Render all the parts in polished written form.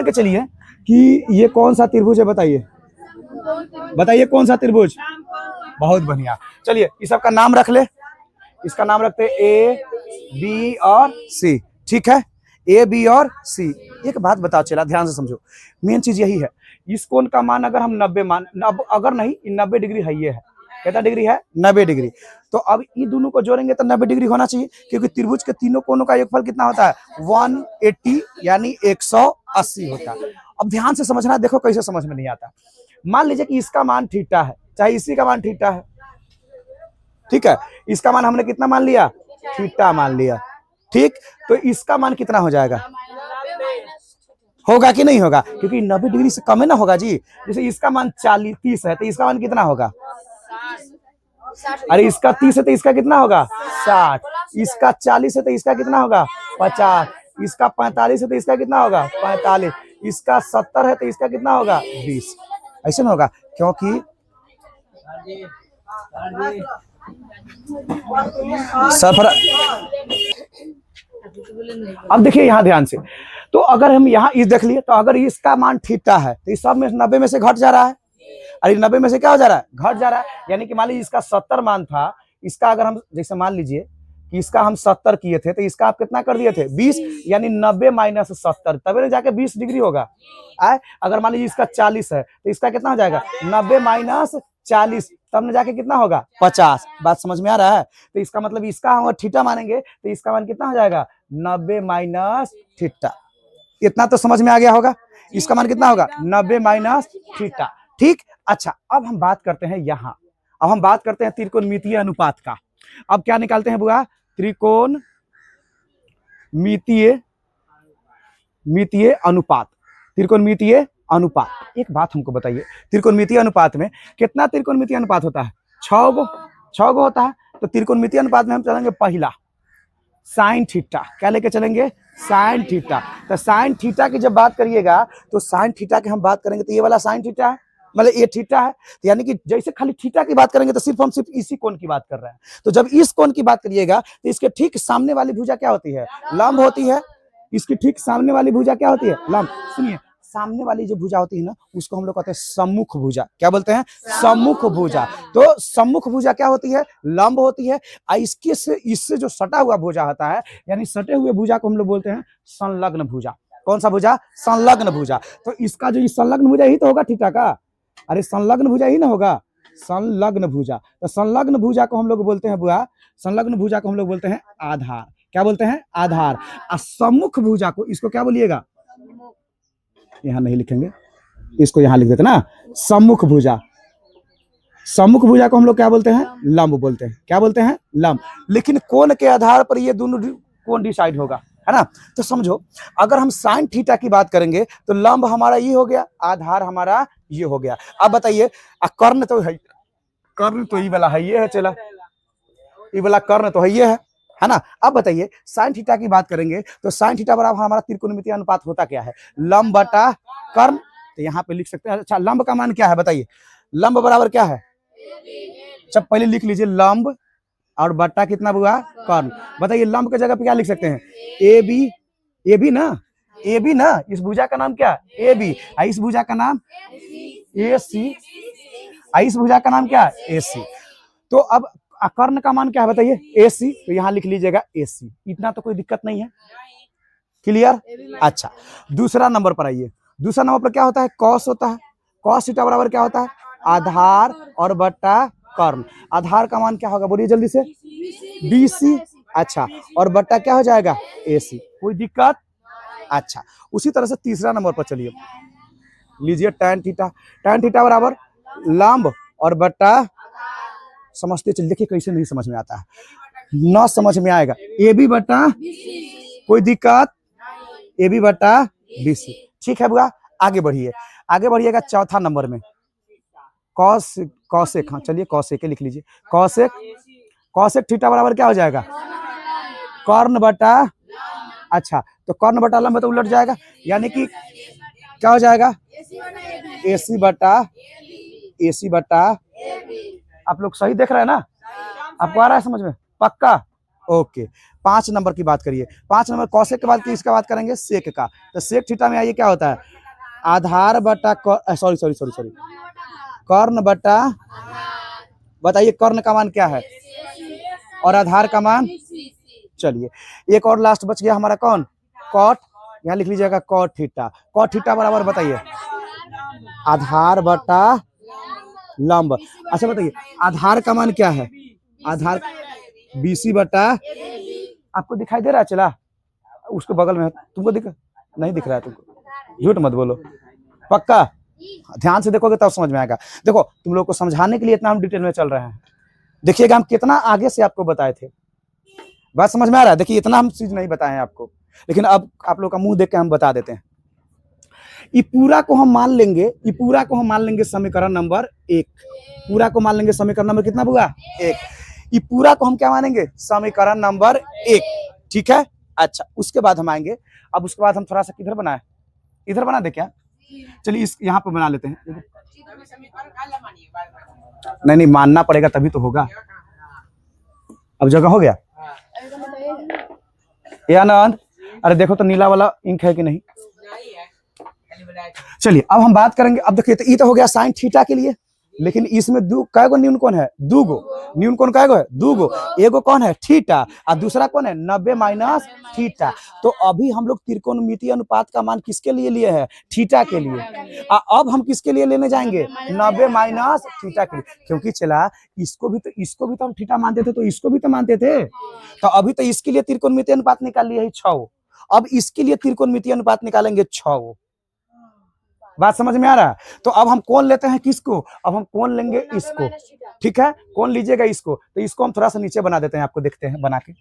मान के चलिए कि ये कौन सा त्रिभुज है, बताइए बताइए कौन सा त्रिभुज। बहुत बढ़िया, चलिए इस सब का नाम रख ले। इसका नाम रखते हैं ए बी और सी। ठीक है, ए बी और सी। एक बात बताओ, चला ध्यान से समझो, मेन चीज यही है, इस कोण का मान अगर हम 90 मान, अगर नहीं 90 डिग्री है, ये है कितना डिग्री है 90 डिग्री। तो अब इन दोनों को जोड़ेंगे तो 90 डिग्री होना चाहिए, क्योंकि त्रिभुज के तीनों कोणों का योगफल कितना होता है 180 यानी 180 होता है। अब ध्यान से समझना, देखो कैसे समझ में नहीं आता। मान लीजिए कि इसका मान थीटा है, चाहे इसी का मान थीटा है, ठीक है, इसका मान हमने कितना मान लिया, थीटा मान लिया। ठीक, तो इसका मान कितना हो जाएगा, होगा कि नहीं होगा, क्योंकि 90 डिग्री से कम है ना होगा जी। जैसे इसका मान 30 है तो इसका मान कितना होगा, अरे इसका 30 है तो इसका कितना होगा 60, इसका 40 है तो इसका कितना होगा 50, इसका 45 है तो इसका कितना होगा 45, इसका 70 है तो इसका कितना होगा 20। ऐसे में होगा, क्योंकि सफर। अब देखिए यहां ध्यान से, तो अगर हम यहाँ इस देख लिए, तो अगर इसका मान थीटा है तो इस सब में 90 में से घट जा रहा है, अरे 90 में से क्या हो जा रहा है, घट जा रहा है। यानी कि मान लीजिए इसका 70 मान था, इसका अगर हम जैसे मान लीजिए कि इसका हम 70 किए थे, तो इसका आप कितना कर दिए थे 20, यानी 90 माइनस 70 तभी ना जाके 20 डिग्री होगा। अगर मान लीजिए इसका 40 है तो इसका कितना हो जाएगा 90 माइनस 40, तब न जाके कितना होगा 50। बात समझ में आ रहा है। तो इसका मतलब इसका हम थीटा मानेंगे तो इसका मान कितना हो जाएगा 90 माइनस थीटा। इतना तो समझ में आ गया होगा, इसका मान कितना होगा 90 माइनस थीटा। ठीक, अच्छा अब हम बात करते हैं यहाँ, अब हम बात करते हैं त्रिकोणमितीय अनुपात का। अब क्या निकालते हैं बुआ, त्रिकोणमितीय अनुपात, त्रिकोणमितीय अनुपात। एक बात हमको बताइए, त्रिकोणमितीय अनुपात में कितना त्रिकोणमितीय अनुपात होता है, 6 गो होता है। तो त्रिकोणमितीय अनुपात में हम चलेंगे पहला साइन थीटा, क्या लेके चलेंगे साइन थीटा। तो साइन थीटा की जब बात करिएगा तो साइन थीटा की हम बात करेंगे तो ये वाला साइन थीटा है, मतलब ये थीटा है। तो यानी कि जैसे खाली थीटा की बात करेंगे तो सिर्फ हम सिर्फ इसी कोण की बात कर रहे हैं। तो जब इस कोण की बात करिएगा तो इसके ठीक सामने वाली भुजा क्या होती है, लंब होती है। इसकी ठीक सामने वाली भुजा क्या होती है, लंब। सुनिए, सामने वाली जो भुजा होती है ना उसको हम लोग कहते हैं सम्मुख भुजा। क्या बोलते हैं, सम्मुख भुजा। तो सम्मुख भुजा क्या होती है, लंब होती है। इसके से इससे जो सटा हुआ भुजा होता है, यानी सटे हुए भुजा को हम लोग बोलते हैं संलग्न भुजा। कौन सा भुजा, संलग्न भुजा। तो इसका जो संलग्न भुजा ही तो होगा थीटा का, अरे संलग्न भुजा ही ना होगा, संलग्न भुजा। तो संलग्न भुजा को हम लोग बोलते हैं बुआ, संलग्न भुजा को हम लोग बोलते हैं आधार। क्या बोलते हैं, आधार। और सम्मुख भुजा को इसको क्या बोलिएगा, यहां नहीं लिखेंगे, इसको यहां लिख देते ना, सम्मुख भुजा। सम्मुख भुजा को हम लोग क्या बोलते हैं, लंब बोलते हैं। क्या बोलते हैं, लंब। लेकिन कोण के आधार पर ये दोनों कोण डिसाइड होगा, है ना। तो समझो, अगर हम साइन थीटा की बात करेंगे तो लंब हमारा ये हो गया, आधार हमारा ये हो गया। अब बताइए, कर्ण तो है, कर्ण तो ये वाला है, ये है, चला ये वाला कर्ण तो है, ये है ना। अब बताइए साइन थीटा की बात करेंगे तो साइन थीटा बराबर हमारा त्रिकोणमितीय अनुपात होता क्या है, लंब बटा कर्ण। तो यहाँ पे लिख सकते हैं। अच्छा, लंब का मान क्या है बताइए, लंब बराबर क्या है, जब पहले लिख लीजिए लंब और बट्टा कितना हुआ कर्ण। बताइए लंब के जगह पे क्या लिख सकते हैं, ए बी, ए बी ना, ए बी ना। इस भुजा का नाम क्या, ए बी। इस भुजा का नाम ए सी, इस भुजा का नाम क्या, ए सी। तो अब कर्ण का मान क्या है बताइए, ए सी। तो यहाँ लिख लीजिएगा ए सी, इतना तो कोई दिक्कत नहीं है, क्लियर। अच्छा, दूसरा नंबर पर आइए। दूसरा नंबर पर क्या होता है, कॉस होता है। कॉस थीटा बराबर क्या होता है, आधार और बट्टा कर्ण। आधार का मान क्या होगा बोलिए जल्दी से, BC। अच्छा, और बट्टा क्या हो जाएगा AC, कोई दिक्कत। अच्छा, उसी तरह से तीसरा नंबर पर चलिए, लीजिए tan थीटा। tan थीटा बराबर लंब और बट्टा, समझते चलिए, देखिए कैसे नहीं समझ में आता है, ना समझ में आएगा, AB बट्टा, कोई दिक्कत, AB बट्टा BC। ठीक है बुआ, आगे बढ़िए, आगे बढ़िएगा चौथा नंबर में कॉस, कॉसेक। हाँ चलिए कॉसेक लिख लीजिए, कॉसेक। कॉसेक थीटा बराबर क्या हो जाएगा, कर्ण बटा, अच्छा तो कर्ण बटा लंब तो उलट जाएगा, यानी कि क्या हो जाएगा AC बटा, AC बटा। आप लोग सही देख रहे हैं ना, आपको आ रहा है समझ में, पक्का, ओके। 5 नंबर की बात करिए। 5 नंबर कौशेक के बाद किसका बात करेंगे? सेक का। तो सेक थीटा में आइए क्या होता है? आधार बटा सॉरी सॉरी सॉरी सॉरी कर्ण बटा, बताइए कर्ण का मान क्या है और आधार का मान? चलिए एक और लास्ट बच गया हमारा, कौन? कॉट। यहाँ लिख लीजिएगा कॉट थीटा। कॉट थीटा बराबर बताइए आधार बटा लंब। अच्छा बताइए आधार का मान क्या है? आधार BC बटा, आपको दिखाई दे रहा है? चला उसके बगल में है, तुमको दिख नहीं दिख रहा है? तुमको झूठ मत बोलो, पक्का ध्यान से देखोगे तब समझ में आएगा। देखो तुम लोग को समझाने के लिए इतना हम डिटेल में चल रहे हैं, देखिएगा हम कितना आगे से आपको बताए थे। बात समझ में आ रहा है? देखिए इतना हम चीज नहीं बताए हैं आपको, लेकिन अब आप लोग का मुंह देख के हम बता देते हैं। ये पूरा को हम मान लेंगे, ये पूरा को हम मान लेंगे समीकरण नंबर 1। पूरा को मान लेंगे समीकरण नंबर कितना हुआ? 1। ये पूरा को हम क्या मानेंगे? समीकरण नंबर 1। ठीक है। अच्छा उसके बाद हम आएंगे, अब उसके बाद हम थोड़ा सा किधर बनाए, इधर बना दे क्या? चलिए इस यहाँ पे बना लेते हैं। नहीं नहीं मानना पड़ेगा तभी तो होगा। अब जगह हो गया ये आनंद? अरे देखो तो नीला वाला इंक है कि नहीं। चलिए अब हम बात करेंगे। अब देखिए तो ये तो हो गया साइन थीटा के लिए, लेकिन इसमें कैगो न्यून कोण है? दूगो। न्यून कोण कैगो है? दूगो। एगो कौन है? थीटा, और दूसरा कौन है? 90 माइनस थीटा। तो अभी हम लोग त्रिकोणमितीय अनुपात का मान किसके लिए लिए हैं? थीटा के लिए। अब हम किसके लिए लेने जाएंगे? 90 माइनस थीटा के लिए, क्योंकि चला इसको भी तो हम थीटा मानते थे, तो इसको भी तो मानते थे। तो अभी तो इसके लिए त्रिकोणमितीय अनुपात निकाल लिए है 6। अब इसके लिए त्रिकोणमितीय अनुपात निकालेंगे 6। बात समझ में आ रहा है? तो अब हम कौन लेते हैं? किसको? अब हम कौन लेंगे? इसको। ठीक है कौन लीजिएगा? इसको। तो इसको हम थोड़ा सा नीचे बना देते हैं, आपको देखते हैं बना के।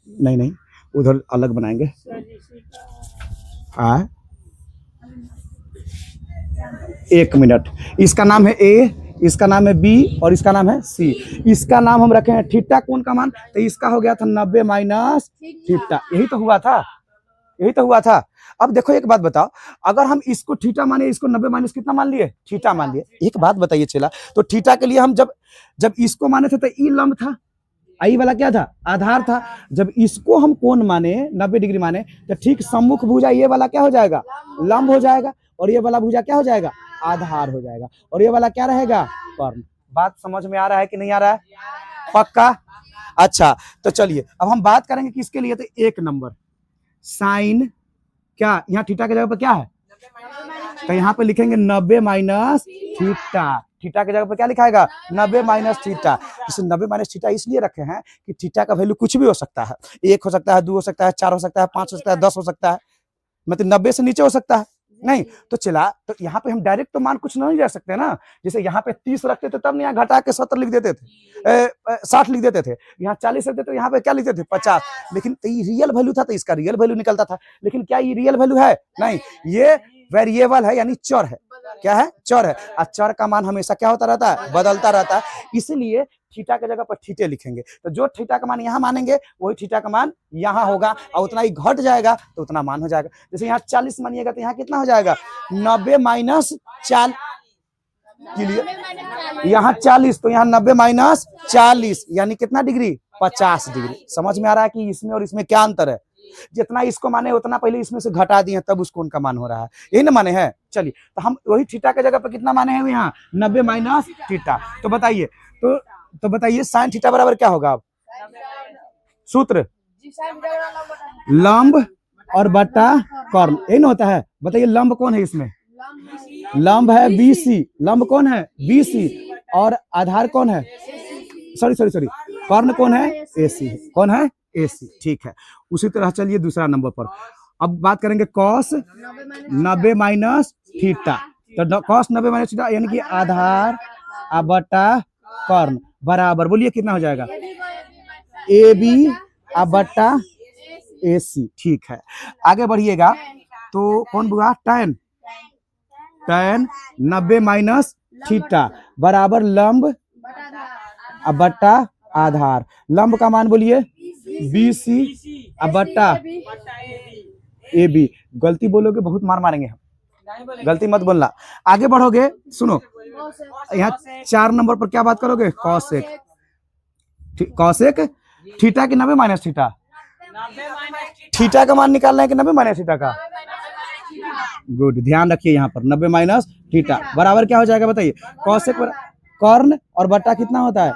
नहीं नहीं उधर अलग बनाएंगे। एक मिनट, इसका नाम है A, इसका नाम है B और इसका नाम है C। इसका नाम हम रखे हैं थीटा कोण का मान, तो इसका हो गया था 90 माइनस थीटा। यही तो हुआ था, यही तो हुआ था। अब देखो एक बात बताओ, अगर हम इसको थीटा माने, इसको 90 माइनस कितना मान लिए? थीटा मान लिए। एक बात बताइए चला, तो थीटा के लिए हम जब इसको माने थे तो ई लंब था, आई वाला क्या था? आधार था। जब इसको हम कोण माने 90 डिग्री माने, तो ठीक सम्मुख भुजा ये वाला क्या हो जाएगा? लंब हो जाएगा, और ये वाला भुजा क्या हो जाएगा? आधार हो जाएगा, और ये वाला क्या रहेगा? कर्ण। बात समझ में आ रहा है कि नहीं आ रहा है? पक्का? अच्छा तो चलिए अब हम बात करेंगे किसके लिए? तो 1 नंबर साइन, क्या यहाँ थीटा की जगह पर क्या है? तो यहाँ पे लिखेंगे 90 माइनस थीटा। थीटा की जगह पर क्या लिखाएगा? 90 माइनस थीटा। इसे 90 माइनस थीटा इसलिए रखे हैं कि थीटा का वैल्यू कुछ भी हो सकता है, 1 हो सकता है, 2 हो सकता है, 4 हो सकता है, 5 हो सकता है, 10 हो सकता है, मतलब 90 से नीचे हो सकता है नहीं। तो चला, तो यहाँ पे हम डायरेक्ट तो मान कुछ नहीं ले सकते ना। जैसे यहाँ पे 30 रखते थे तब यहाँ घटा के 70 लिख देते थे, 60 लिख देते थे। यहाँ 40 रखते थे, यहाँ पे क्या लिखते थे? 50। लेकिन तो ये रियल वैल्यू था तो इसका रियल वैल्यू निकलता था। लेकिन क्या ये रियल वैल्यू है? नहीं, ये वेरिएबल है, यानी चर है। क्या है? चर है। और चर का मान हमेशा क्या होता रहता है? बदलता रहता है। इसलिए थीटा की जगह पर थीटे लिखेंगे। तो जो थीटा का मान यहाँ मानेंगे वही थीटा का मान यहाँ होगा, और उतना ही घट जाएगा तो उतना मान हो जाएगा। जैसे यहाँ 40 मानिएगा तो यहाँ कितना हो जाएगा? 90 माइनस 40 के लिए, यहाँ 40 तो यहाँ 90 माइनस 40, यानी कितना डिग्री? 50 डिग्री। समझ में आ रहा है कि इसमें और इसमें क्या अंतर है? जितना इसको माने उतना पहले इसमें से घटा दिए, तब उसको उनका मान हो रहा है, यही ना माने हैं। चलिए तो हम वही थीटा की जगह पर कितना माने हैं यहाँ? 90 माइनस थीटा। तो बताइए, तो बताइए साइन थीटा बराबर क्या होगा? अब सूत्र लंब और बटा कर्ण, यही ना होता है। बताइए लंब कौन है इसमें? लंब है BC। लंब कौन है? BC। और आधार कौन है? सॉरी कर्ण कौन है? AC। कौन है? AC। ठीक है। उसी तरह चलिए दूसरा नंबर पर अब बात करेंगे कॉस 90 माइनस थीटा। तो कॉस 90 माइनस थीटा यानी कि आधार बटा कर्ण बराबर, बोलिए कितना हो जाएगा? AB बटा AC। ठीक है आगे बढ़िएगा, तो कौन हुआ? tan 90 माइनस थीटा बराबर लंब बटा आधार। लंब का मान बोलिए BC बटा AB। गलती बोलोगे बहुत मार मारेंगे हम, गलती मत बोलना। आगे बढ़ोगे, सुनो यहाँ 4 नंबर पर क्या बात करोगे? कॉसेक। कॉसेक थीटा की 90 माइनस थीटा, थीटा का मान निकालना है कि 90 माइनस थीटा का। गुड, ध्यान रखिए यहाँ पर 90 माइनस थीटा बराबर क्या हो जाएगा बताइए। कॉसेक कॉर्न और बट्टा कितना होता है।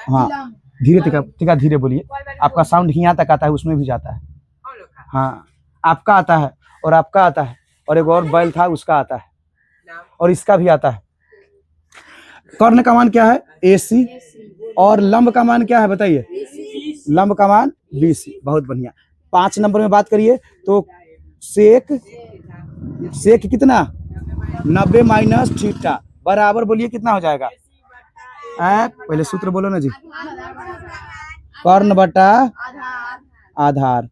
हाँ धीरे टिका धीरे बोलिए, आपका साउंड यहाँ तक आता है, उसमें भी जाता है। हाँ आपका आता है और आपका आता है और एक और बैल था उसका आता है और इसका भी आता है। कर्ण का मान क्या है AC और लंब का मान क्या है बताइए। लंब का मान BC। बहुत बढ़िया। 5 नंबर में बात करिए तो सेक कितना 90 माइनस थीटा बराबर बोलिए कितना हो जाएगा। पहले सूत्र बोलो ना जी। कर्ण बटा आधार,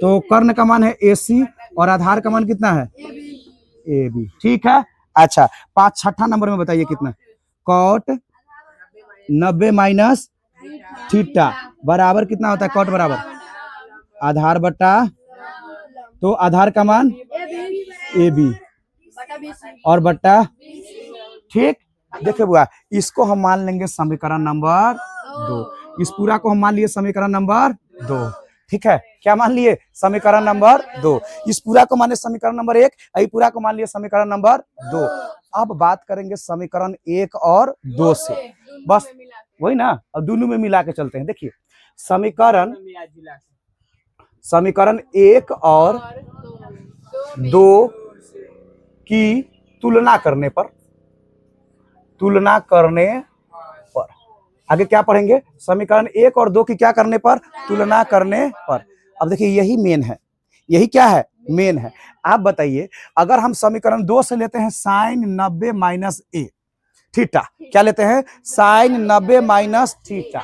तो कर्ण का मान है AC और आधार का मान कितना है AB। ठीक है। अच्छा 6ठा नंबर में बताइए कितना। कॉट 90 माइनस थीटा बराबर कितना होता है। कॉट बराबर आधार बटा, तो आधार का मान AB और बट्टा। ठीक, देखिए बुआ इसको हम मान लेंगे समीकरण नंबर 2, इस पूरा को हम मान लिए समीकरण नंबर 2। ठीक है, क्या मान लिए समीकरण नंबर 2, इस पूरा को माने समीकरण नंबर 1, यही पूरा को मान लिए समीकरण नंबर 2। अब बात करेंगे समीकरण 1 और 2 से, बस वही ना, अब दोनों में मिला के चलते हैं। देखिए समीकरण 1 और 2 की तुलना करने पर आगे क्या पढ़ेंगे। समीकरण 1 और 2 की क्या करने पर, तुलना करने पर। अब देखिए यही मेन है, यही क्या है मेन है। आप बताइए अगर हम समीकरण 2 से लेते हैं साइन 90 माइनस A थीटा, क्या लेते हैं sine 90 minus theta,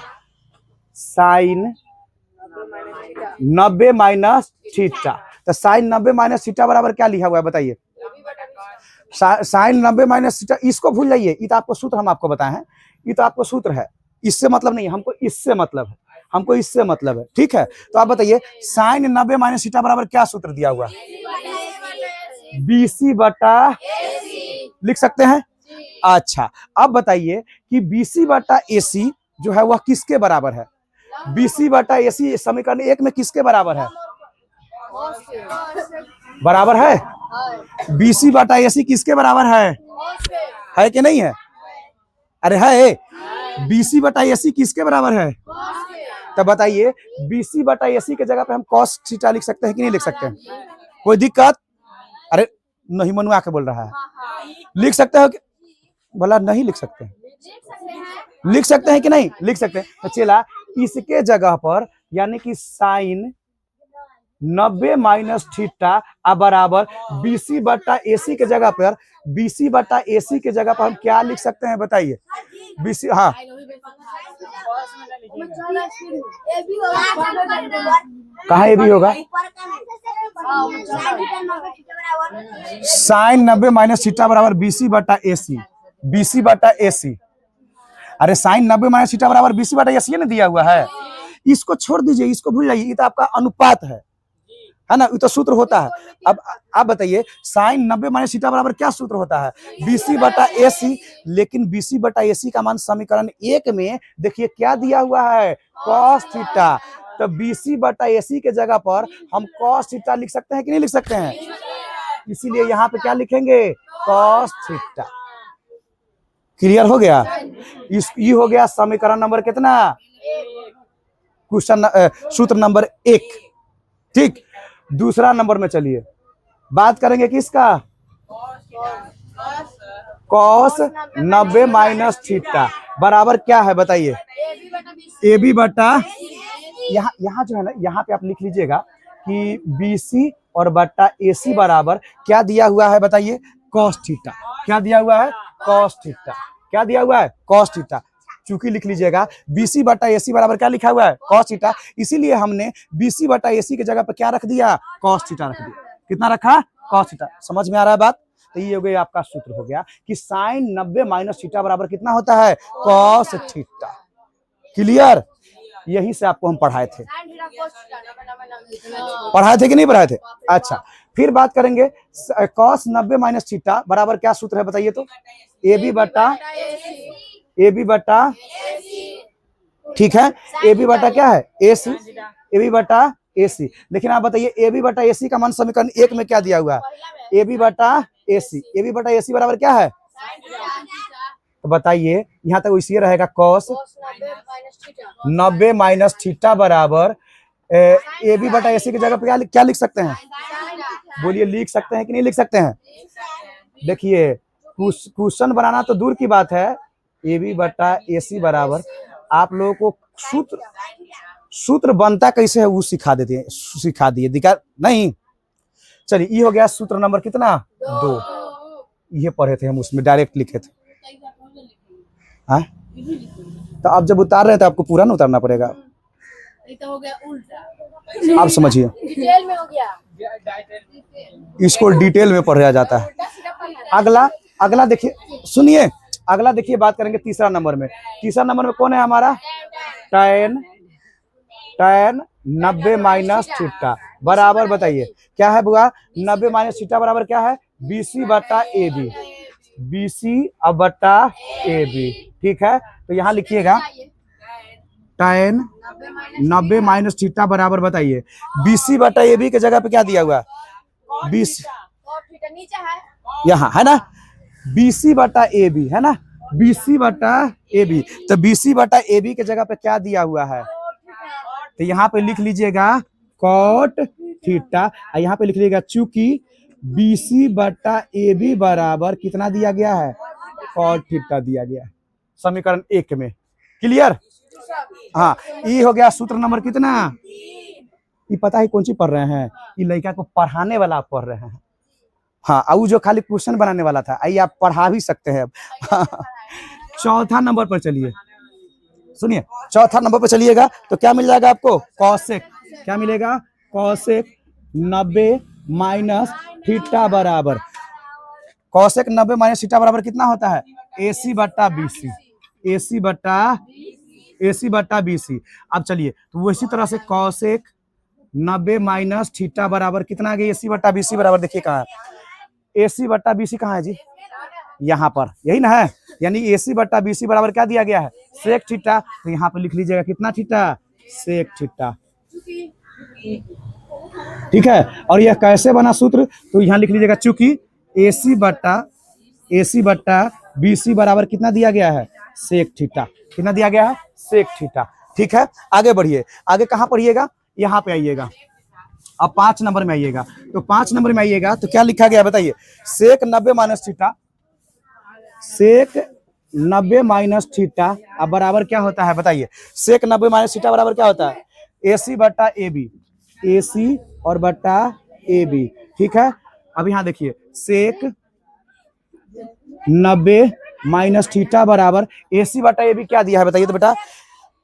sine 90 minus theta, तो साइन 90 माइनस थीटा बराबर क्या लिखा हुआ है बताइए। साइन 90 माइनस थीटा, इसको भूल जाइए, ये तो आपको सूत्र हम आपको बताए हैं, ये तो आपको सूत्र है, इससे मतलब नहीं, हमको इससे मतलब है, हमको इससे मतलब है। ठीक है, तो आप बताइए साइन 90 माइनस थीटा बराबर क्या सूत्र दिया हुआ है। BC बटा लिख सकते हैं। अच्छा अब बताइए कि BC बटा AC जो है वह किसके बराबर है। BC बटा AC समीकरण 1 में किसके बराबर है, बराबर है। BC बटा AC किसके बराबर है कि नहीं है। अरे है, BC बटा AC किसके बराबर है। तब बताइए BC बटा AC के जगह पे हम cos थीटा लिख सकते हैं कि नहीं लिख सकते हैं, कोई दिक्कत। अरे नहीं, मनुआ के बोल रहा है, लिख सकते हो कि बोला नहीं लिख सकते हैं, लिख सकते हैं कि नहीं लिख सकते हैं। तो चला इसके जगह पर यानी कि साइन 90 माइनस थीटा बराबर BC बटा AC के जगह पर, BC बटा AC के जगह पर हम क्या लिख सकते हैं बताइए। BC, हाँ कहाँ AB होगा, साइन 90 माइनस थीटा बराबर BC बटा AC, BC बटा AC। अरे साइन 90 माइनस थीटा बराबर BC बटा AC ने दिया हुआ है, इसको छोड़ दीजिए, इसको भूल जाइए, ये तो आपका अनुपात है ना, ये तो सूत्र होता है। अब आप बताइए साइन 90 माइनस थीटा बराबर क्या सूत्र होता है, BC बटा AC। लेकिन BC बटा AC का मान समीकरण 1 में देखिए क्या दिया हुआ है, cos थीटा। तो BC बटा AC के जगह पर हम cos थीटा लिख सकते हैं कि नहीं लिख सकते हैं, इसीलिए यहाँ पे क्या लिखेंगे cos थीटा। क्लियर हो गया। ये हो गया समीकरण नंबर कितना, क्वेश्चन सूत्र नंबर 1। ठीक, दूसरा नंबर में चलिए बात करेंगे किसका, cos 90 माइनस थीटा बराबर क्या है बताइए। AB बटा, यहाँ जो है ना, यहाँ पे आप लिख लीजिएगा कि BC और बटा AC बराबर क्या दिया हुआ है बताइए, cos थीटा। क्या दिया हुआ है, cos थीटा। क्या दिया हुआ है, cos थीटा। चूंकि लिख लीजिएगा BC बटा AC बराबर क्या लिखा हुआ है, cos थीटा, इसीलिए हमने BC बटा AC के जगह पर क्या रख दिया, cos थीटा रख दिया। कितना रखा, cos थीटा। समझ में आ रहा है बात। तो ये हो गया आपका सूत्र हो गया कि साइन 90 माइनस थीटा बराबर कितना होता है, cos थीटा। क्लियर, यही से आपको हम पढ़ाए थे कि नहीं पढ़ाए थे। अच्छा फिर बात करेंगे cos 90 माइनस थीटा बराबर क्या सूत्र है बताइए तो, AB बटा ए बी बटा, ठीक है, ए बी बटा क्या है, ए सी, ए बी बटा ए सी। लेकिन आप बताइए ए बी बटा ए सी का मान समीकरण 1 में क्या दिया हुआ है, ए बी बटा ए सी, ए बी बटा ए सी बराबर क्या है, तो बताइए यहाँ तक वैसे रहेगा कॉस 90 माइनस थीटा बराबर ए बी बटा ए सी की जगह पे क्या लिख सकते हैं, बोलिए लिख सकते हैं कि नहीं लिख सकते हैं। देखिए क्वेश्चन बनाना तो दूर की बात है, ए बी बटा ए सी बराबर आप लोगों को सूत्र बनता कैसे है वो सिखा दिए दिखा नहीं। चलिए ये हो गया सूत्र नंबर कितना 2, ये पढ़े थे हम, उसमें डायरेक्ट लिखे थे। हाँ तो अब जब उतार रहे थे आपको पूरा ना उतारना पड़ेगा, तो हो गया उल्टा, आप समझिए डिटेल में हो गया, इसको डिटेल में पढ़ाया जाता है। अगला देखिए, सुनिए अगला देखिए, बात करेंगे तीसरा नंबर में। तीसरा नंबर में कौन है हमारा, tan 90 माइनस थीटा बराबर, बताइए क्या है बुआ, 90 माइनस थीटा बराबर क्या है, BC बटा AB, BC अब बटा AB, ठीक है। तो यहाँ लिखिएगा tan 90 माइनस थीटा बराबर, बताइए BC बटा AB के जगह पे क्या दिया हुआ, BC यहाँ है ना, BC बटा AB है ना, BC बटा AB, तो BC बटा AB के जगह पे क्या दिया हुआ है, तो यहाँ पे लिख लीजिएगा कॉट थीटा, यहाँ पे लिख लीजिएगा चूंकि BC बटा AB बराबर कितना दिया गया है, कॉट थीटा दिया गया है समीकरण 1 में। क्लियर, हाँ ये हो गया सूत्र नंबर कितना, ये पता है कौन सी पढ़ रहे हैं, ये लड़का को पढ़ाने वाला आप पढ़ रहे हैं। हाँ अब जो खाली क्वेश्चन बनाने वाला था, आइए आप पढ़ा भी सकते हैं अब। चौथा नंबर पर चलिए, सुनिए चौथा नंबर पर चलिएगा तो क्या मिल जाएगा आपको, कॉसेक, क्या मिलेगा, कॉसेक 90 माइनस थीटा बराबर, कॉसेक 90 माइनस थीटा बराबर कितना होता है, AC बटा BC, AC बटा BC। अब चलिए तो इसी तरह से कॉसेक 90 माइनस थीटा बराबर कितना आ गया, AC बटा BC बराबर, देखिए कहाँ है, AC बटा BC कहाँ है जी, यहाँ पर, यही ना है, यानी AC बटा BC बराबर क्या दिया गया है, सेक थीटा, तो यहाँ पर लिख लीजिएगा कितना थीटा, सेक थीटा, ठीक है। और यह कैसे बना सूत्र, तो यहाँ लिख लीजिएगा चूंकि AC बटा BC बराबर कितना दिया गया है, सेक थीटा, कितना दिया गया है, सेक थीटा, ठीक है। आगे बढ़िए, आगे कहाँ पढ़िएगा, यहाँ पे आइएगा, अब 5 नंबर में आइएगा, तो 5 नंबर में आइएगा तो क्या लिखा गया बताइए, सेक 90 माइनस थीटा, सेक 90 माइनस थीटा अब बराबर क्या होता है, बताइए सेक 90 माइनस थीटा बराबर क्या होता है, AC बटा AB, AC और बटा AB, ठीक है। अब यहाँ देखिए सेक 90 माइनस थीटा बराबर AC बटा AB क्या दिया है, बताइए तो बेटा,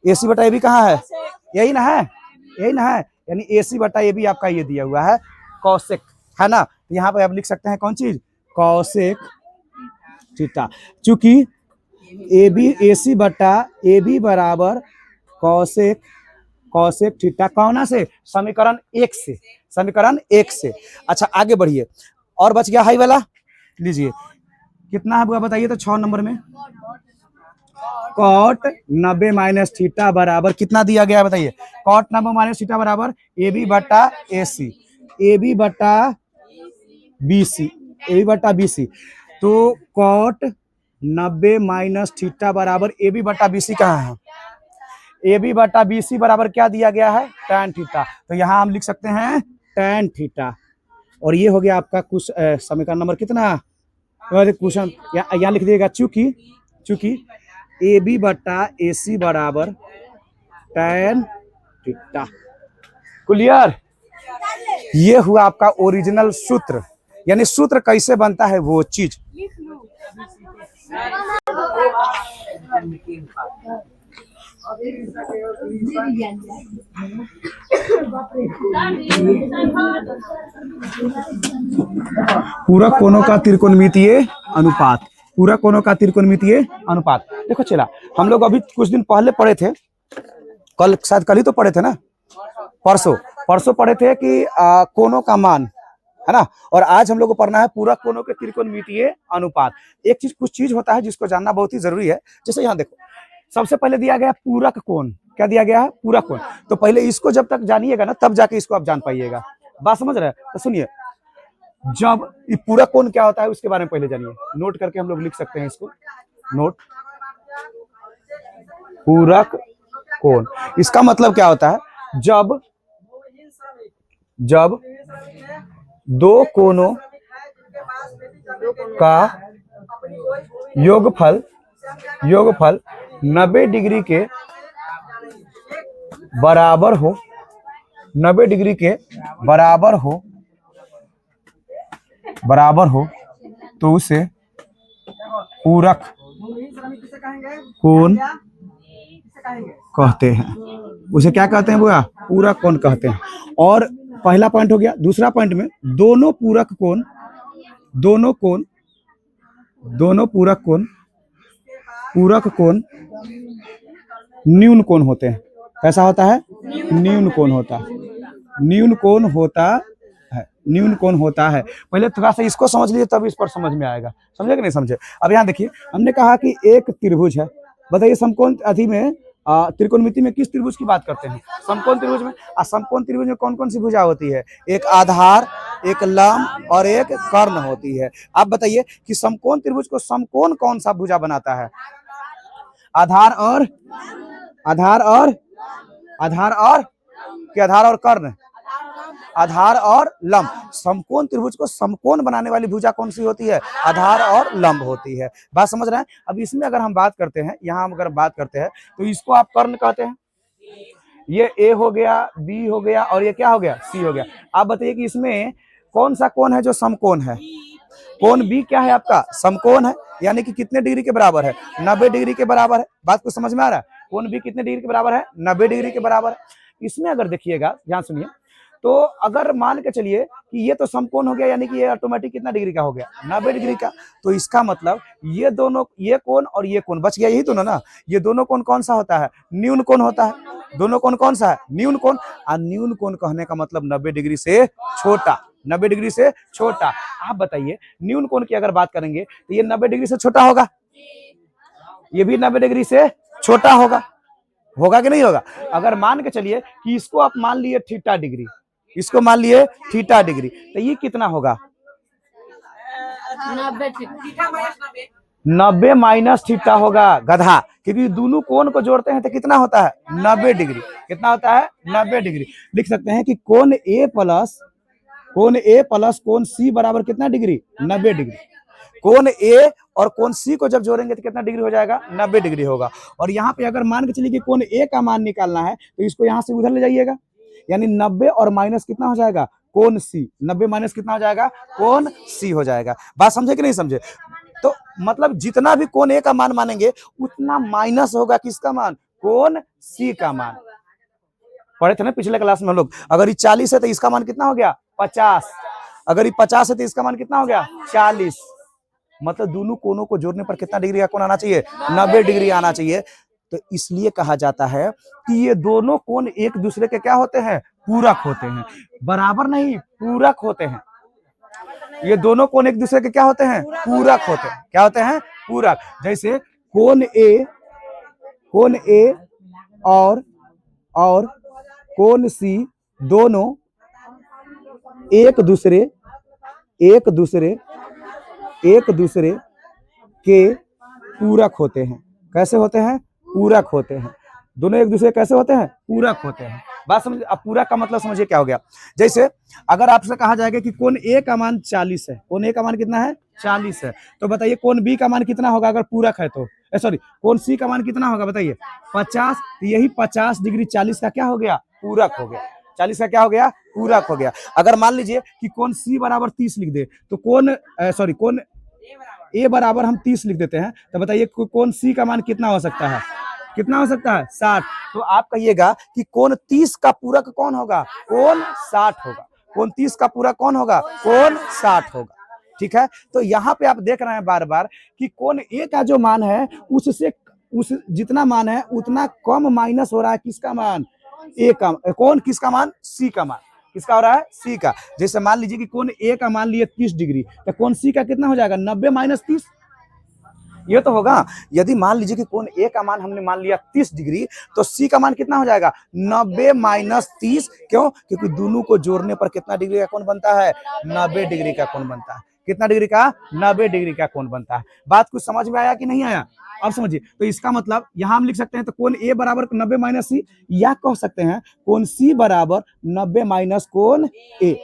AC बटा AB कहाँ है, यही ना है, यही ना है, यानी AC बटा AB आपका ये दिया हुआ है कॉसेक, है ना। यहाँ पे आप लिख सकते हैं कौन चीज, कॉसेक थीटा, चूंकि AC बटा AB बराबर कॉसेक थीटा, कौन से, समीकरण 1 से, समीकरण 1 से। अच्छा आगे बढ़िए, और बच गया हाई वाला, लीजिए कितना है बताइए तो 6 नंबर में, कॉट 90 माइनस थीटा बराबर कितना दिया गया है, बताइए कॉट 90 माइनस थीटा बराबर AB बटा AC, AB बटा BC, AB बटा BC, तो कॉट 90 माइनस थीटा बराबर AB बटा BC कहाँ है, AB बटा BC बराबर क्या दिया गया है, tan थीटा, तो यहाँ हम लिख सकते हैं tan थीटा, और ये हो गया आपका कुछ समीकरण नंबर कितना, क्वेश्चन यहाँ लिख दिएगा चूंकि AB बटा AC बराबर tan थीटा। क्लियर, ये हुआ आपका ओरिजिनल सूत्र, यानी सूत्र कैसे बनता है वो चीज। पूरक कोणों का त्रिकोणमितीय अनुपात, पूरक कोणों का त्रिकोणमितीय अनुपात। देखो चला, हम लोग अभी कुछ दिन पहले पढ़े थे, कल शायद कल ही तो पढ़े थे ना, परसों पढ़े थे कि कोणों का मान, है ना। और आज हम लोग को पढ़ना है पूरक कोणों के त्रिकोणमितीय अनुपात। एक चीज, कुछ चीज होता है जिसको जानना बहुत ही जरूरी है। जैसे यहाँ देखो, सबसे पहले दिया गया पूरक कोण। क्या दिया गया है? पूरक कोण। तो पहले इसको जब तक जानिएगा ना, तब जाके इसको आप जान पाइएगा। बात समझ रहे हैं? तो सुनिए, जब ये पूरक कोण क्या होता है उसके बारे में पहले जानिए। नोट करके हम लोग लिख सकते हैं इसको। नोट, पूरक कोण, इसका मतलब क्या होता है? जब दो कोणों का योगफल 90 डिग्री के बराबर हो, 90 डिग्री के बराबर हो तो उसे पूरक कोण कहते हैं। उसे क्या कहते हैं भैया? पूरक कोण कहते हैं। और पहला पॉइंट हो गया। दूसरा पॉइंट में दोनों पूरक कोण न्यून कोण होते हैं। कैसा होता है? न्यून कोण होता है। न्यून कोण होता है। पहले थोड़ा सा इसको समझ लीजिए, तब इस पर समझ में आएगा। समझे कि नहीं समझे? अब यहाँ देखिए, हमने कहा कि एक त्रिभुज है। बताइए समकोण अति में त्रिकोणमिति में किस त्रिभुज की बात करते हैं? समकोण त्रिभुज में। समकोण त्रिभुज में कौन कौन सी भुजा होती है? एक आधार, एक लंब और एक कर्ण होती है। आप बताइए कि समकोण त्रिभुज को समकोण कौन सा भुजा बनाता है? आधार और कर्ण, आधार और लंब। समकोण त्रिभुज को समकोण बनाने वाली भुजा कौन सी होती है? आधार और लंब होती है। बात समझ रहे हैं? अब इसमें अगर हम बात करते हैं, यहाँ अगर बात करते हैं तो इसको आप कर्ण कहते हैं। ये ए हो गया, बी हो गया और ये क्या हो गया? सी हो गया। आप बताइए कि इसमें कौन सा कोण है जो समकोण है? कोण बी क्या है आपका? समकोण है। यानी कि कितने डिग्री के बराबर है? 90 डिग्री के बराबर है। बात को समझ में आ रहा है? कोण बी कितने डिग्री के बराबर है? 90 डिग्री के बराबर है। इसमें अगर देखिएगा, ध्यान सुनिए, तो अगर मान के चलिए कि ये तो समकोण हो गया, यानी कि ये ऑटोमेटिक कितना डिग्री का हो गया? 90 डिग्री का। तो इसका मतलब ये दोनों, ये कोण और ये कोण बच गया, यही दोनों ना। ये दोनों कोण कौन सा होता है? न्यून कोण होता है। दोनों कोण कौन सा है? न्यून कोण। और न्यून कोण कहने का मतलब 90 डिग्री से छोटा। 90 डिग्री से छोटा। आप बताइए, न्यून कोण की अगर बात करेंगे तो ये 90 डिग्री से छोटा होगा, ये भी 90 डिग्री से छोटा होगा कि नहीं होगा? अगर मान के चलिए कि इसको आप मान लिए थीटा डिग्री, इसको मान लिए थीटा डिग्री, तो ये कितना होगा? 90 माइनस थीटा होगा, गधा। क्योंकि दोनों कोण को जोड़ते हैं तो कितना होता है? 90 डिग्री। कितना होता है? 90 डिग्री। लिख सकते हैं कि कोण ए प्लस कोण सी बराबर कितना डिग्री? 90 डिग्री। कोण ए और कोण सी को जब जोड़ेंगे तो कितना डिग्री हो जाएगा? 90 डिग्री होगा। और यहाँ पे अगर मान के चलिए कि कोण ए का मान निकालना है तो इसको यहाँ से उधर ले जाइएगा, यानी 90 और माइनस कितना हो जाएगा? कोण सी। 90 माइनस कितना हो जाएगा? कोण सी हो जाएगा। बात समझे कि नहीं समझे? तो मतलब जितना भी कोण ए का मान मानेंगे उतना माइनस होगा किसका मान? कोण सी का मान। पढ़े थे ना पिछले क्लास में हम लोग। अगर ये 40 है तो इसका मान कितना हो गया? 50। अगर ये 50 है तो इसका मान कितना हो गया? 40। मतलब दोनों कोणों को जोड़ने पर कितना डिग्री का कोण आना चाहिए? 90 डिग्री आना चाहिए। तो इसलिए कहा जाता है कि ये दोनों कोण एक दूसरे के क्या होते हैं? पूरक होते हैं। बराबर नहीं, पूरक होते हैं। ये दोनों कोण एक दूसरे के क्या होते हैं? पूरक होते हैं। क्या होते हैं? पूरक। जैसे कोण ए और कोण सी दोनों एक दूसरे के पूरक होते हैं। कैसे होते हैं? पूरक होते हैं। दोनों एक दूसरे कैसे होते हैं? पूरक होते हैं। बात समझ? अब पूरक का मतलब समझिए क्या हो गया। जैसे अगर आपसे कहा जाएगा कि कोण ए का मान 40 है, कोण ए का मान कितना है? 40 है, तो बताइए कोण बी का मान कितना होगा अगर पूरक है तो? सॉरी, कोण सी का मान कितना होगा बताइए? 50। तो यही 50 डिग्री 40 का क्या हो गया? पूरक हो गया। 40 का क्या हो गया? पूरक हो गया। अगर मान लीजिए कि कोण सी बराबर 30 लिख दे, तो कोण ए बराबर हम 30 लिख देते हैं, तो बताइए कोण सी का मान कितना हो सकता है? कितना हो सकता है? 60। तो आप कहिएगा कि कोण 30 का पूरक कौन होगा? कोण 60 होगा। कोण 30 का पूरक कौन होगा? कोण 60 होगा। ठीक है। तो यहाँ पे आप देख रहे हैं बार बार कि कोण ए का जो मान है उससे जितना मान है उतना कम माइनस हो रहा है किसका मान? ए का। कौन किसका मान? सी का मान। किसका हो रहा है? सी का। जैसे मान लीजिए कि कोण ए का मान लिए 30 डिग्री, तो कोण सी का कितना हो जाएगा? 90 माइनस 30। ये तो होगा। यदि मान लीजिए कि कोण ए का मान हमने मान लिया 30 डिग्री, तो सी का मान कितना हो जाएगा? 90 माइनस 30। क्यों? क्योंकि दोनों को जोड़ने पर कितना डिग्री का कोण बनता है? 90 डिग्री का कोण बनता है। कितना डिग्री का? 90 डिग्री का कोण बनता है। बात कुछ समझ में आया कि नहीं आया? अब समझिए। तो इसका मतलब यहां हम लिख सकते हैं, तो कोण ए बराबर 90 माइनस सी, या कह सकते हैं कोण सी बराबर 90 माइनस कोण ए।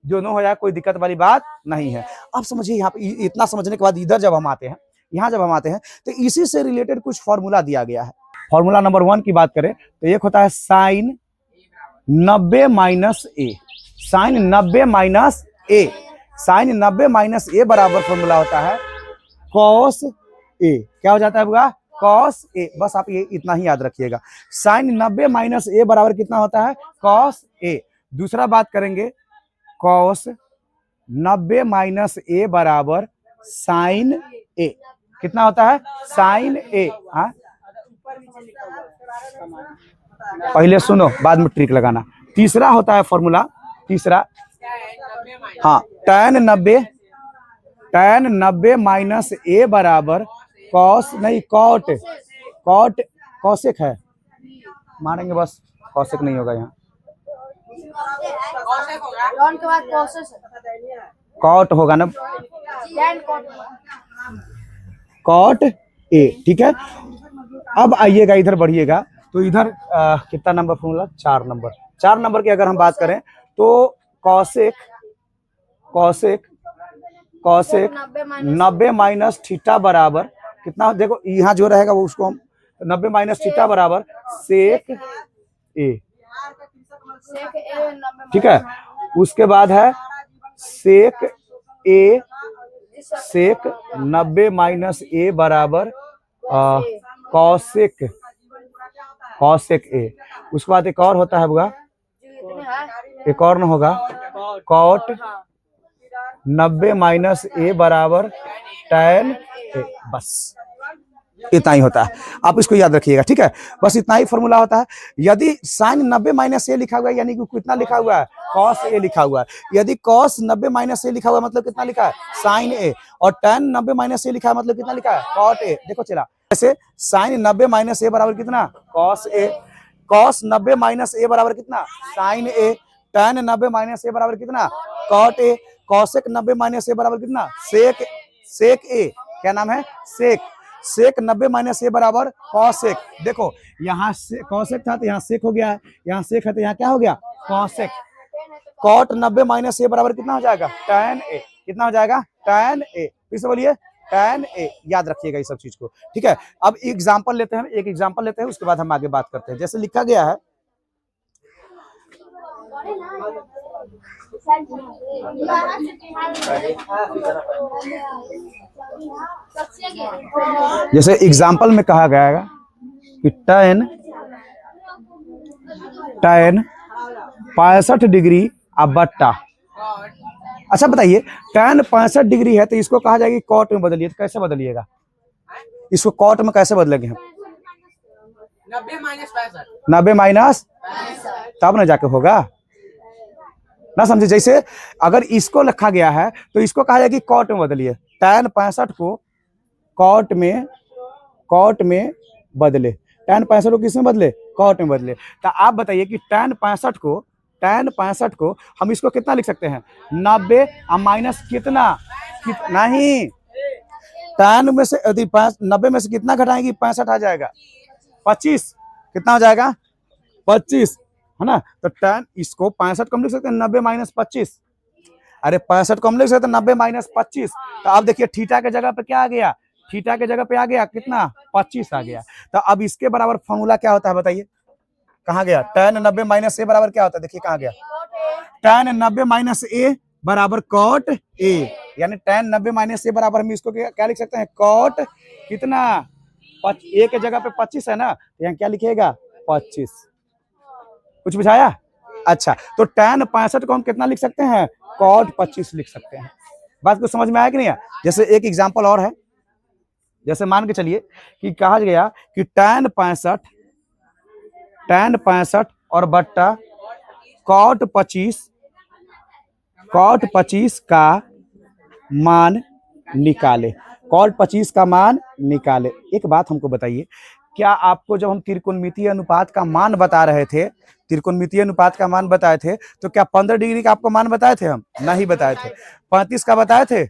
दोनों हो जाए, कोई दिक्कत वाली बात नहीं है। अब समझिए, यहाँ पे इतना समझने के बाद इधर जब हम आते हैं, यहाँ जब हम आते हैं, तो इसी से रिलेटेड कुछ फॉर्मूला दिया गया है। फॉर्मूला नंबर 1 की बात करें तो एक होता है sign 90 minus A. Sign 90 minus A, sign 90 minus A बराबर फॉर्मूला होता है कॉस ए। क्या हो जाता है बुआ? Cos A. बस आप ये इतना ही याद रखिएगा। साइन 90 माइनस ए बराबर कितना होता है? Cos A. दूसरा बात करेंगे, कॉस 90 माइनस ए बराबर साइन ए। कितना होता है? साइन ए। हाँ, पहले सुनो, बाद में ट्रिक लगाना। तीसरा होता है फॉर्मूला, तीसरा, हाँ, tan 90 माइनस ए बराबर कॉस, नहीं कॉट, कॉट कॉसेक है, मारेंगे बस, कॉसेक नहीं होगा यहाँ, लॉन के बाद प्रोसेस कॉट होगा ना, लैंड कॉट। Cot A. ठीक है। अब आइएगा इधर बढ़िएगा, तो इधर कितना नंबर फॉर्मूला? 4 नंबर। 4 नंबर की अगर हम बात करें तो cosec, cosec, cosec 90 minus theta बराबर कितना? देखो यहाँ जो रहेगा वो उसको हम 90 माइनस थीटा बराबर सेक ए। ठीक है। उसके बाद है सेक ए, सेक 90 माइनस ए बराबर कॉसेक, कॉसेक ए। उसके बाद एक और होता है बुआ, एक और न होगा, कॉट 90 माइनस ए बराबर tan ए। बस इतना ही होता है, आप इसको याद रखिएगा। ठीक है, बस इतना ही फॉर्मूला होता है। यदि साइन 90 माइनस ए लिखा हुआ है, यानी कि कितना लिखा हुआ है? कॉस ए लिखा हुआ है। यदि कॉस 90 माइनस ए लिखा हुआ है, मतलब कितना लिखा है? साइन ए। और tan 90 माइनस ए लिखा है, मतलब कितना लिखा है? Cot A. देखो चला, जैसे साइन 90 माइनस ए बराबर कितना? Cos A. Cos 90 minus A बराबर कितना? Sine A. tan 90 minus A बराबर कितना? Cot A. Cosec 90 minus A बराबर कितना? सेक, सेक ए। क्या नाम है? सेक। सेक 90 माइनस ए बराबर कॉसेक। देखो यहाँ से कॉसेक था तो यहाँ सेक हो गया है, यहाँ सेक है तो यहाँ क्या हो गया? कॉसेक। कॉट 90 माइनस ए बराबर कितना हो जाएगा? tan ए। कितना हो जाएगा? tan ए। फिर से बोलिए, tan ए। याद रखिएगा इस सब चीज को। ठीक है। अब एग्जांपल लेते हैं, एक एग्जांपल लेते हैं, उसके बाद हम आगे बात करते हैं। जैसे लिखा गया है, जैसे एग्जाम्पल में कहा गया है कि tan 65 डिग्री अब बट्टा। अच्छा बताइए, tan 65 डिग्री है तो इसको कहा जाएगी कॉट में बदलिए, तो कैसे बदलिएगा? इसको कॉट में कैसे बदलेंगे हम? 90 माइनस, तब ना जाके होगा ना, समझे? जैसे अगर इसको लिखा गया है तो इसको कहा जाएगी कॉट में बदलिए। tan 65 को कॉट में, कॉट में बदले। tan 65 को किस में बदले? कॉट में बदले। तो आप बताइए कि tan 65 को, tan 65 को हम इसको कितना लिख सकते हैं? 90 माइनस कितना? नहीं, tan में से यदि 90 में से कितना घटाएंगे? 65 आ जाएगा, 25। कितना हो जाएगा? 25, है ना? तो tan इसको 65 को हम लिख सकते हैं 90 माइनस 25। अरे 65 को हम लिख सकते हैं 90 माइनस 25। तो अब देखिए थीटा के जगह पे क्या आ गया? थीटा के जगह पे आ गया कितना? 25 आ गया। तो अब इसके बराबर फॉर्मूला क्या होता है बताइए? कहाँ गया? tan 90 माइनस ए बराबर क्या होता है? देखिए कहाँ गया? tan 90 माइनस ए बराबर कॉट ए। यानी tan 90 माइनस ए बराबर हम इसको क्या लिख सकते हैं? कॉट कितना? ए के जगह पे 25 है ना, तो यहाँ क्या लिखिएगा? 25। कुछ बुझाया? अच्छा, तो tan 65 को हम कितना लिख सकते हैं? कॉट 25 लिख सकते हैं। बात को समझ में आया कि नहीं? जैसे एक एग्जांपल और है, जैसे मान के चलिए कि कहा गया कि tan 65 और बट्टा कॉट 25 cot 25 का मान निकाले। cot 25 का मान निकाले। एक बात हमको बताइए, क्या आपको जब हम त्रिकोणमितीय अनुपात का मान बता रहे थे, त्रिकोणमितीय अनुपात का मान बताए थे, तो क्या 15 डिग्री का आपको मान बताए थे? हम नहीं बताए थे। 35 का बताए थे?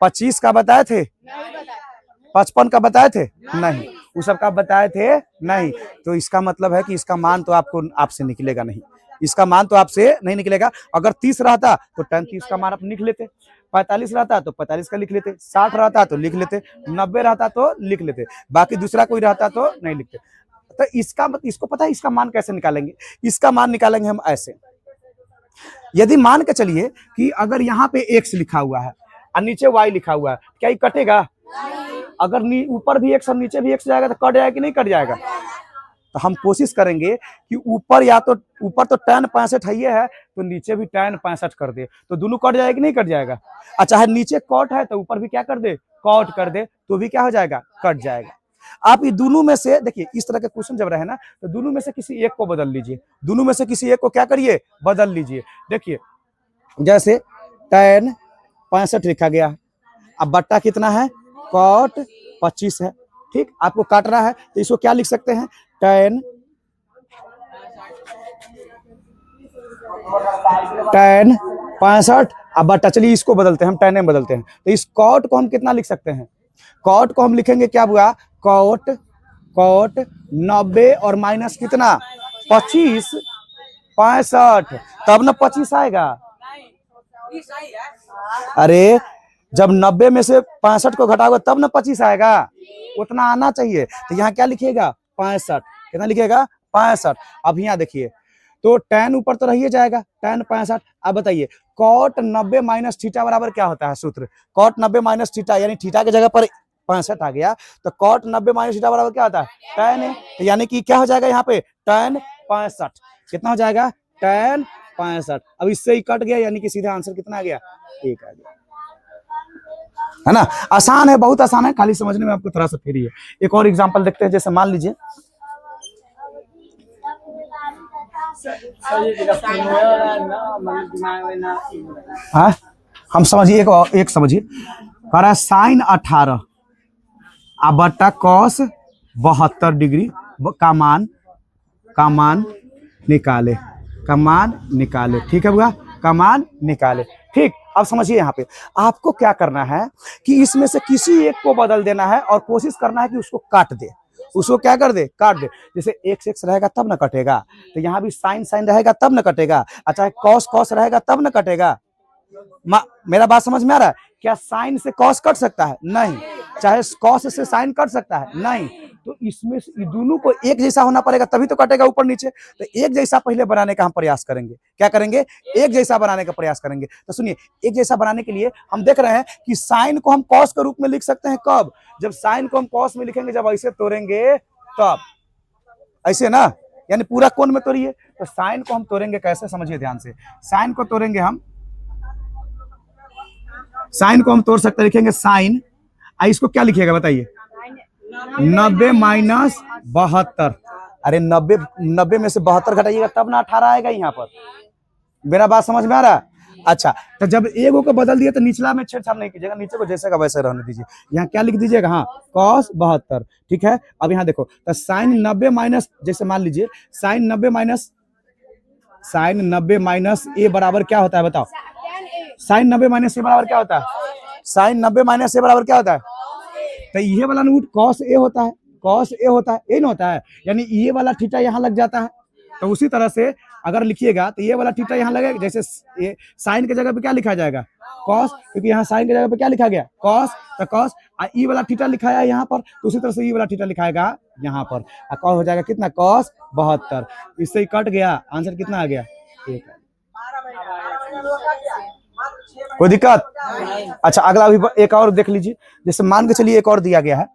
25 का बताए थे? 55 का बताए थे? नहीं। उस सब का बताए थे? नहीं। तो इसका मतलब है कि इसका मान तो आपसे निकलेगा नहीं, इसका मान तो आपसे नहीं निकलेगा। अगर 30 रहता तो tan 30 का मान आप लिख लेते, 45 रहता तो 45 का लिख लेते, 60 रहता तो लिख लेते, 90 रहता तो लिख लेते, बाकी दूसरा कोई रहता तो नहीं लिखते। तो इसको पता है इसका मान कैसे निकालेंगे? इसका मान निकालेंगे हम ऐसे। यदि मान के चलिए कि अगर यहाँ पे x लिखा हुआ है और नीचे y लिखा हुआ है, क्या ये कटेगा? अगर ऊपर भी x और नीचे भी x जाएगा तो कट जाएगा कि नहीं कट जाएगा? तो हम कोशिश करेंगे कि ऊपर तो tan 65 है तो नीचे भी tan 65 कर दे, तो दोनों कट जाएगा कि नहीं कट जाएगा? अच्छा है नीचे कॉट है तो ऊपर भी क्या कर दे? कॉट कर दे, तो भी क्या हो जाएगा? कट जाएगा। आप ये दोनों में से देखिए, इस तरह के क्वेश्चन जब रहे ना तो दोनों में से किसी एक को बदल लीजिए, दोनों में से किसी एक को क्या करिए? बदल लीजिए। देखिए जैसे tan 65 लिखा गया, अब बट्टा कितना है? cot 25 है। ठीक, आपको काटना है तो इसको क्या लिख सकते हैं? tan 65 अब बट्टा, चलिए इसको बदलते हैं, हम tan में बदलते हैं। तो इस cot को हम कितना लिख सकते हैं? cot को हम लिखेंगे क्या हुआ? cot 90 और माइनस कितना? 25 65, तब ना 25 आएगा। अरे जब 90 में से 65 को घटाओगे तब ना 25 आएगा, उतना आना चाहिए। तो यहाँ क्या लिखिएगा? 65। कितना लिखिएगा? 65। अब यहाँ देखिए तो tan ऊपर तो रहिए जाएगा, tan 65। अब बताइए cot 90 माइनस थीटा बराबर क्या होता है? सूत्र cot 90 माइनस थीटा, यानी थीटा की जगह पर 65 आ गया तो cot 90 माइनस थीटा बराबर क्या होता है? tan है। तो यानी कि क्या हो जाएगा यहाँ पे? tan 65। कितना हो जाएगा? tan 65। अब इससे ही कट गया, यानी कि सीधा आंसर कितना आ गया? 1 आ गया, है ना? आसान है, बहुत आसान है, खाली समझने में आपको थोड़ा सा फ्री है। एक और एग्जांपल देखते हैं। जैसे मान लीजिए हाँ, हम समझिए एक समझिए, कह रहा है sin 18 बट्टा cos 72 डिग्री का मान निकाले, का मान निकाले। ठीक है बुआ, का मान निकाले। ठीक, अब समझिए यहाँ पे आपको क्या करना है कि इसमें से किसी एक को बदल देना है और कोशिश करना है कि उसको काट दे। उसको क्या कर दे? काट दे। जैसे x रहेगा तब ना कटेगा, तो यहाँ भी sin रहेगा तब ना कटेगा, अच्छा cos रहेगा तब ना कटेगा। मेरा बात समझ में आ रहा है? क्या sin से cos कट सकता है? नहीं। चाहे cos से sin कट सकता है? नहीं। तो इसमें दोनों को एक जैसा होना पड़ेगा तभी तो कटेगा ऊपर नीचे। तो एक जैसा पहले बनाने का हम प्रयास करेंगे। क्या करेंगे? एक जैसा बनाने का प्रयास करेंगे। तो सुनिए, एक जैसा बनाने के लिए हम देख रहे हैं कि sin को हम cos के रूप में लिख सकते हैं। कब? जब sin को हम cos में लिखेंगे, जब ऐसे तोड़ेंगे तब, ऐसे ना, यानी पूरा कोण में तोड़िए। तो sin को हम तोड़ेंगे कैसे? समझिए ध्यान से। sin को तोड़ेंगे हम, साइन को हम तोड़ सकते हैं, लिखेंगे साइन। इसको क्या लिखिएगा बताइए? 90 माइनस 72। अरे 90 में से 72 घटाइएगा तब ना 18 आएगा यहाँ पर। मेरा बात समझ में आ रहा है? अच्छा, तो जब एगो को बदल दिए तो निचला में छेड़छाड़ नहीं कीजिएगा, नीचे को जैसे का वैसे रहने दीजिए। यहाँ क्या लिख दीजिएगा? हाँ, cos 72। ठीक है, अब यहाँ देखो तो साइन 90 माइनस, जैसे मान लीजिए साइन 90 माइनस ए बराबर क्या होता है? बताओ, साइन 90 माइनस ए बराबर क्या होता है? साइन 90 माइनस ए बराबर क्या होता है? तो ये वाला रूट cos ए होता है, cos ए होता है, ए ना होता है, यानी ये वाला थीटा यहाँ लग जाता है। तो उसी तरह से अगर लिखिएगा तो ये वाला थीटा यहाँ लगेगा। जैसे ये साइन के जगह पे क्या लिखा जाएगा? cos, क्योंकि यहाँ साइन के जगह पे क्या लिखा गया? cos। तो cos ई वाला थीटा लिखाया यहाँ पर, तो उसी तरह से ये वाला थीटा लिखाएगा यहाँ पर, cos हो जाएगा कितना? cos 72। इससे ही कट गया, आंसर कितना आ गया? 1। कोई दिक्कत? अच्छा, अगला भी एक और देख लीजिए। जैसे मान के चलिए एक और दिया गया है,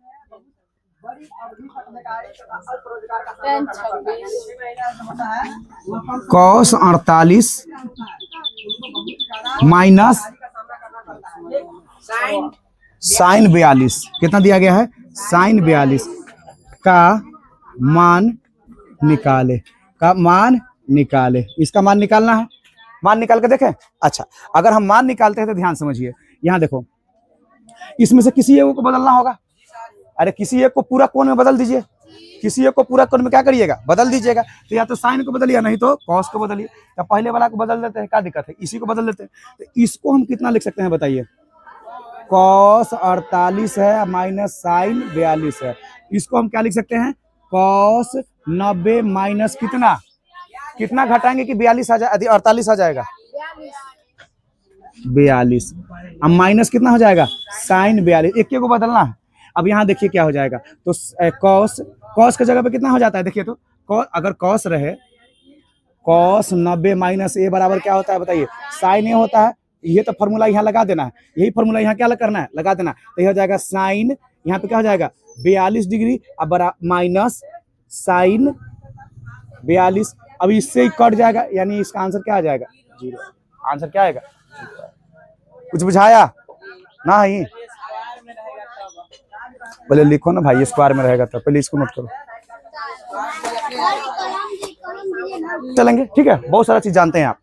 cos 48 माइनस साइन 42। कितना दिया गया है? साइन 42 का मान निकाले, का मान निकाले। इसका मान निकालना है, मान निकाल के देखें। अच्छा, अगर हम मान निकालते हैं तो ध्यान समझिए, यहाँ देखो, इसमें से किसी एक को बदलना होगा। अरे किसी एक को पूरा कोण में बदल दीजिए, किसी एक को पूरा कोण में क्या करिएगा, बदल दीजिएगा। तो या तो साइन को बदलिए, नहीं तो कॉस को बदलिए। तो पहले वाला को बदल देते हैं, क्या दिक्कत है, इसी को बदल देते हैं। तो इसको हम कितना लिख सकते हैं बताइए, कॉस 48 है माइनस साइन 42 है। इसको हम क्या लिख सकते हैं, कॉस 90 माइनस कितना, कितना घटाएंगे कि 42 आ जाए, 48 आ जाएगा, 42। अब माइनस कितना हो जाएगा, साइन 42, एक को बदलना है। अब यहाँ देखिए क्या हो जाएगा, तो कॉस, कॉस की जगह पे कितना हो जाता है, देखिए तो अगर कॉस रहे, कॉस 90 माइनस ए बराबर क्या होता है बताइए, साइन ए होता है। ये तो फॉर्मूला यहाँ लगा देना है, यही फॉर्मूला यहाँ क्या करना है, लगा देना। तो यह हो जाएगा साइन, यहाँ पे क्या हो जाएगा 42 डिग्री, अब माइनस साइन 42। अब इससे ही कट जाएगा, यानी इसका आंसर क्या आ जाएगा, 0। आंसर क्या आएगा, कुछ बुझाया नहीं, बोले लिखो ना भाई, स्क्वायर में रहेगा तो पहले इसको नोट करो। चलेंगे, ठीक है, बहुत सारा चीज जानते हैं आप।